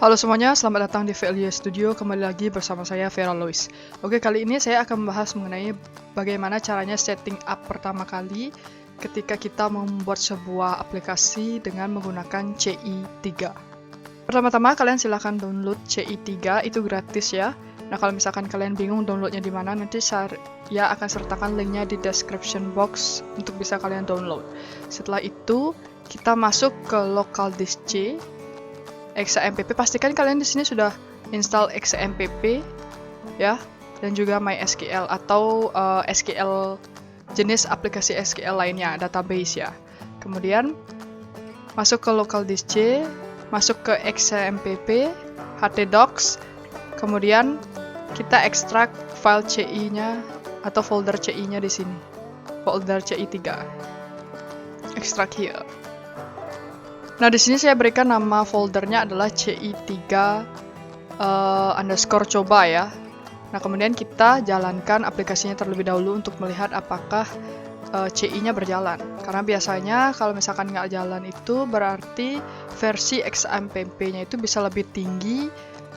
Halo semuanya, selamat datang di VLY Studio. Kembali lagi bersama saya Vera Lois. Oke, kali ini saya akan membahas mengenai bagaimana caranya setting up pertama kali ketika kita membuat sebuah aplikasi dengan menggunakan CI3. Pertama-tama kalian silahkan download CI3, itu gratis ya. Nah, kalau misalkan kalian bingung downloadnya di mana, nanti saya akan sertakan linknya di description box untuk bisa kalian download. Setelah itu, kita masuk ke local disk C. XAMPP, pastikan kalian di sini sudah install XAMPP ya, dan juga MySQL atau SQL jenis aplikasi SQL lainnya, database ya. Kemudian masuk ke local disk C, masuk ke XAMPP, htdocs, kemudian kita ekstrak file CI-nya atau folder CI-nya di sini, folder CI3. Ekstrak here. Nah, di sini saya berikan nama foldernya adalah CI3 underscore coba ya. Nah, kemudian kita jalankan aplikasinya terlebih dahulu untuk melihat apakah CI-nya berjalan. Karena biasanya kalau misalkan nggak jalan itu berarti versi XAMPP-nya itu bisa lebih tinggi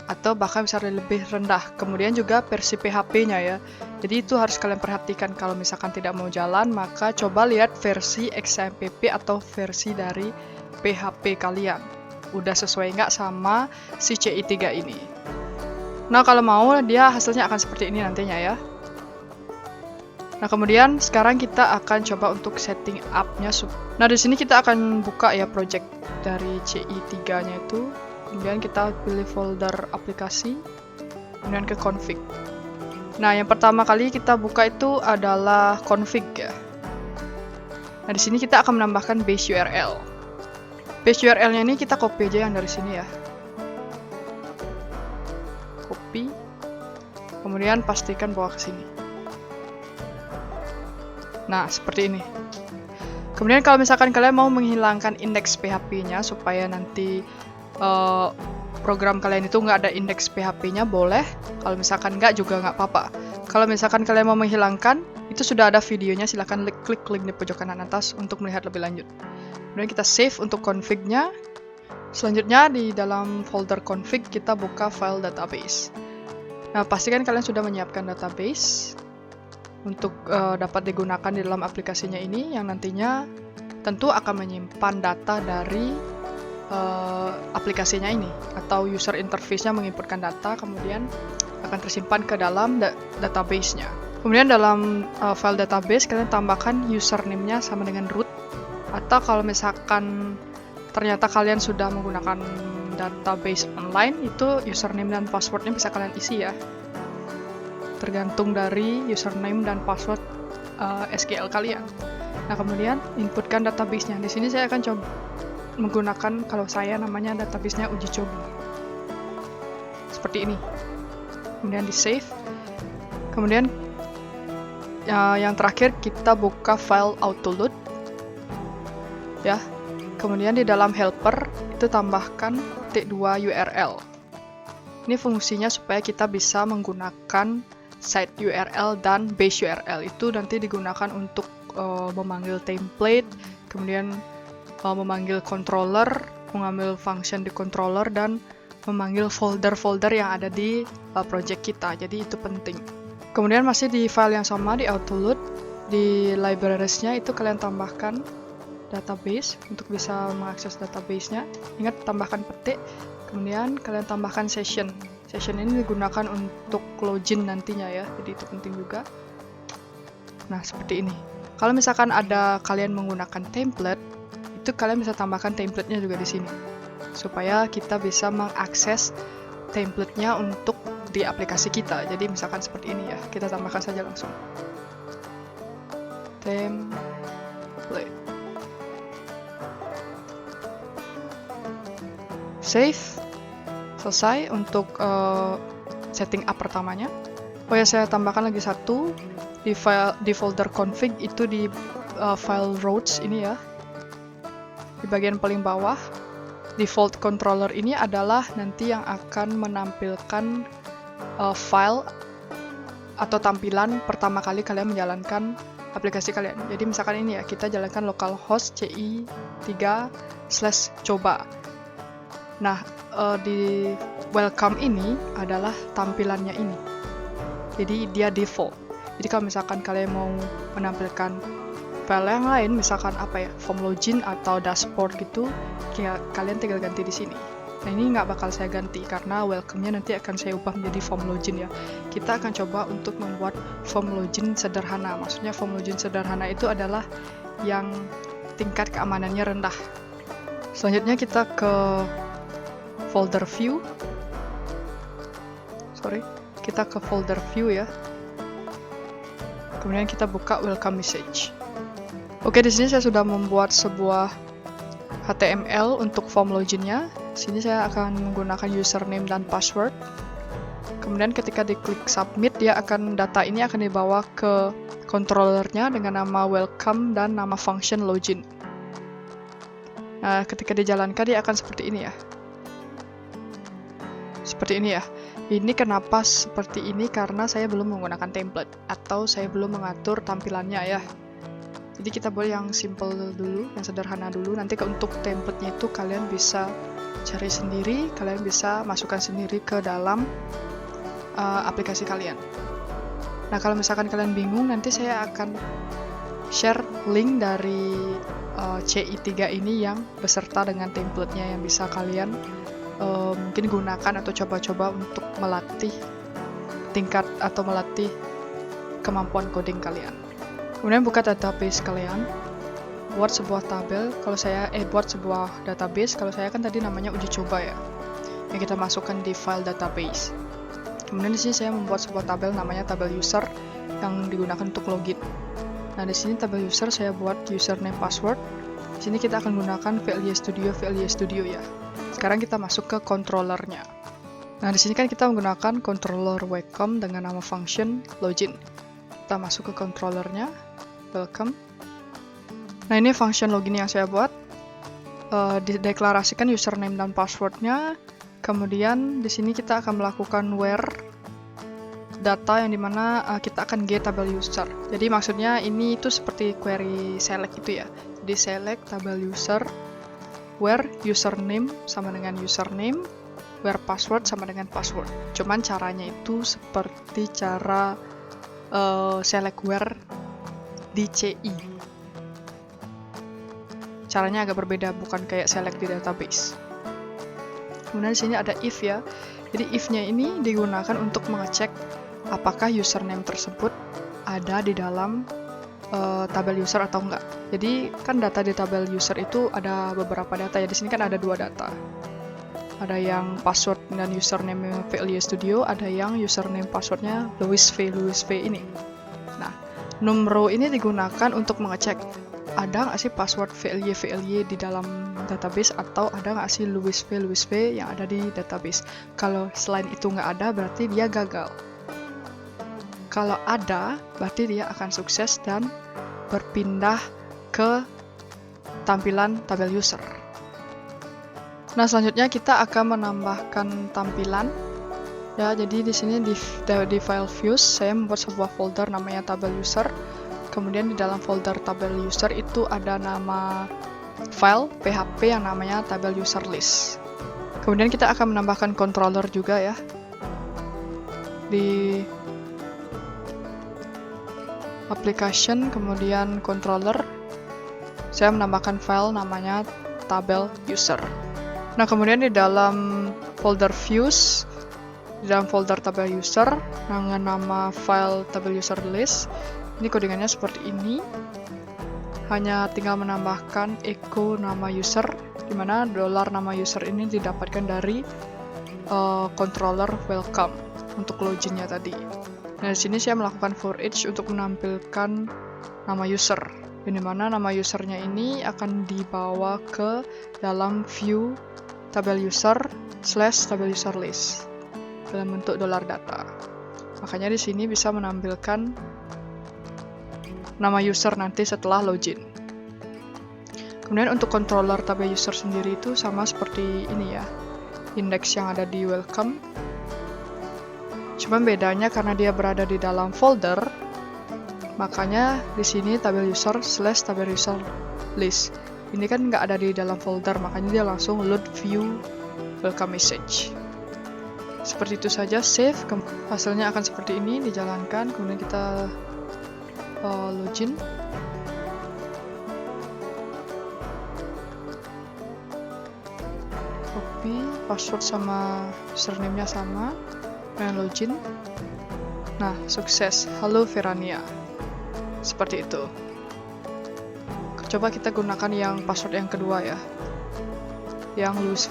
atau bahkan bisa lebih rendah. Kemudian juga versi PHP-nya ya. Jadi itu harus kalian perhatikan kalau misalkan tidak mau jalan, maka coba lihat versi XAMPP atau versi dari PHP kalian. Udah sesuai nggak sama si CI3 ini. Nah, kalau mau dia hasilnya akan seperti ini nantinya ya. Nah, kemudian sekarang kita akan coba untuk setting up-nya. Nah, di sini kita akan buka ya project dari CI3-nya itu. Kemudian kita pilih folder aplikasi, kemudian ke config. Nah, yang pertama kali kita buka itu adalah config ya. Nah, di sini kita akan menambahkan base URL. Base URL-nya ini kita copy aja yang dari sini ya. Copy. Kemudian pastikan bawa ke sini. Nah, seperti ini. Kemudian kalau misalkan kalian mau menghilangkan indeks PHP-nya supaya nanti program kalian itu nggak ada indeks PHP-nya, boleh. Kalau misalkan nggak juga nggak apa-apa. Kalau misalkan kalian mau menghilangkan, itu sudah ada videonya, silahkan klik link di pojok kanan atas untuk melihat lebih lanjut. Kemudian kita save untuk config-nya. Selanjutnya di dalam folder config kita buka file database. Nah, pastikan kalian sudah menyiapkan database untuk dapat digunakan di dalam aplikasinya ini yang nantinya tentu akan menyimpan data dari aplikasinya ini, atau user interface-nya menginputkan data kemudian akan tersimpan ke dalam database-nya. Kemudian dalam file database kalian tambahkan username-nya sama dengan root. Atau kalau misalkan ternyata kalian sudah menggunakan database online, itu username dan passwordnya bisa kalian isi ya. Tergantung dari username dan password SQL kalian. Nah, kemudian inputkan database-nya. Di sini saya akan coba menggunakan, kalau saya namanya database-nya uji coba. Seperti ini. Kemudian di save. Kemudian yang terakhir kita buka file autoload. Ya, kemudian di dalam helper itu tambahkan t2 URL. Ini fungsinya supaya kita bisa menggunakan site URL dan base URL. Itu nanti digunakan untuk memanggil template, kemudian memanggil controller, mengambil function di controller, dan memanggil folder-folder yang ada di project kita. Jadi itu penting. Kemudian masih di file yang sama, di autoload, di libraries-nya itu kalian tambahkan database untuk bisa mengakses database-nya. Ingat, tambahkan petik, kemudian kalian tambahkan session. Session ini digunakan untuk login nantinya ya, jadi itu penting juga. Nah, seperti ini. Kalau misalkan ada kalian menggunakan template, itu kalian bisa tambahkan template-nya juga di sini, supaya kita bisa mengakses template-nya untuk di aplikasi kita. Jadi misalkan seperti ini ya, kita tambahkan saja langsung. Template. Save. Selesai untuk setting up pertamanya. Oh ya, saya tambahkan lagi satu di folder config, itu di file routes ini ya, di bagian paling bawah. Default controller ini adalah nanti yang akan menampilkan file atau tampilan pertama kali kalian menjalankan aplikasi kalian. Jadi misalkan ini ya, kita jalankan localhost CI3/coba. Nah, di welcome ini adalah tampilannya ini. Jadi dia default. Jadi kalau misalkan kalian mau menampilkan file yang lain, misalkan form login atau dashboard gitu, ya kalian tinggal ganti di sini. Nah, ini nggak bakal saya ganti karena welcome-nya nanti akan saya ubah menjadi form login ya. Kita akan coba untuk membuat form login sederhana. Maksudnya form login sederhana itu adalah yang tingkat keamanannya rendah. Selanjutnya kita ke folder view. Kita ke folder view ya. Kemudian kita buka welcome message. Oke, di sini saya sudah membuat sebuah HTML untuk form loginnya. Di sini saya akan menggunakan username dan password. Kemudian ketika diklik submit, data ini akan dibawa ke controllernya dengan nama welcome dan nama function login. Nah, ketika dijalankan dia akan seperti ini ya. Seperti ini ya. Ini kenapa seperti ini? Karena saya belum menggunakan template atau saya belum mengatur tampilannya ya. Jadi kita buat yang simple dulu, yang sederhana dulu. Nanti untuk template-nya itu kalian bisa cari sendiri, kalian bisa masukkan sendiri ke dalam aplikasi kalian. Nah, kalau misalkan kalian bingung, nanti saya akan share link dari CI3 ini yang beserta dengan template-nya yang bisa kalian mungkin gunakan atau coba-coba untuk melatih tingkat atau melatih kemampuan coding kalian. Kemudian buka database kalian, buat sebuah tabel. Kalau saya buat sebuah database, kalau saya kan tadi namanya uji coba ya, yang kita masukkan di file database. Kemudian di sini saya membuat sebuah tabel namanya tabel user yang digunakan untuk login. Nah, di sini tabel user saya buat username password. Di sini kita akan gunakan VLE Studio ya. Sekarang kita masuk ke controllernya. Nah, di sini kan kita menggunakan controller welcome dengan nama function login. Kita masuk ke controllernya, welcome. Nah, ini function login yang saya buat. Dideklarasikan username dan passwordnya. Kemudian di sini kita akan melakukan where data yang dimana kita akan get tabel user. Jadi maksudnya ini itu seperti query select gitu ya. Jadi select tabel user, where username sama dengan username, where password sama dengan password. Cuman caranya itu seperti cara select where di CI. Caranya agak berbeda, bukan kayak select di database. Kemudian di sini ada if ya. Jadi if-nya ini digunakan untuk mengecek apakah username tersebut ada di dalam tabel user atau enggak. Jadi kan data di tabel user itu ada beberapa data ya. Di sini kan ada 2 data. Ada yang password dan username VLE Studio, ada yang username passwordnya Louis V ini. Nah, numero ini digunakan untuk mengecek ada nggak sih password VLE di dalam database atau ada nggak sih Louis V yang ada di database. Kalau selain itu nggak ada, berarti dia gagal. Kalau ada, berarti dia akan sukses dan berpindah ke tampilan tabel user. Nah, selanjutnya kita akan menambahkan tampilan. Ya, jadi di sini di file views saya membuat sebuah folder namanya tabel user. Kemudian di dalam folder tabel user itu ada nama file PHP yang namanya tabel user list. Kemudian kita akan menambahkan controller juga ya. Di application kemudian controller saya menambahkan file namanya tabel user. Nah, kemudian di dalam folder views, di dalam folder tabel user dengan nama file tabel user list, ini codingannya seperti ini. Hanya tinggal menambahkan echo nama user, di mana $ nama user ini didapatkan dari controller welcome untuk loginnya tadi. Nah, di sini saya melakukan for each untuk menampilkan nama user, di mana nama usernya ini akan dibawa ke dalam view tabel user / tabel user list dalam bentuk $data. Makanya di sini bisa menampilkan nama user nanti setelah login. Kemudian untuk controller tabel user sendiri itu sama seperti ini ya, index yang ada di welcome. Cuman bedanya karena dia berada di dalam folder, makanya di sini tabel user / tabel user list. Ini kan nggak ada di dalam folder, makanya dia langsung load view welcome message. Seperti itu saja, save. Hasilnya akan seperti ini, dijalankan. Kemudian kita login. Copy, password sama username-nya sama. Dan login. Nah, sukses. Halo Verania. Seperti itu. Coba kita gunakan yang password yang kedua ya. Yang Louis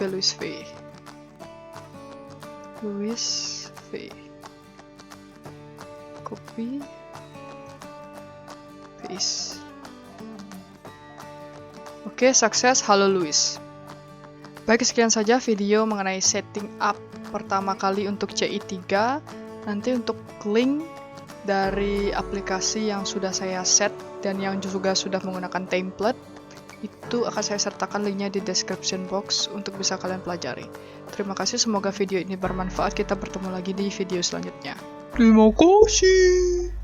V. Copy, paste. Oke, sukses. Halo Louis. Baik, sekian saja video mengenai setting up pertama kali untuk CI3. Nanti untuk link dari aplikasi yang sudah saya set dan yang juga sudah menggunakan template, itu akan saya sertakan linknya di description box untuk bisa kalian pelajari. Terima kasih, semoga video ini bermanfaat. Kita bertemu lagi di video selanjutnya. Terima kasih.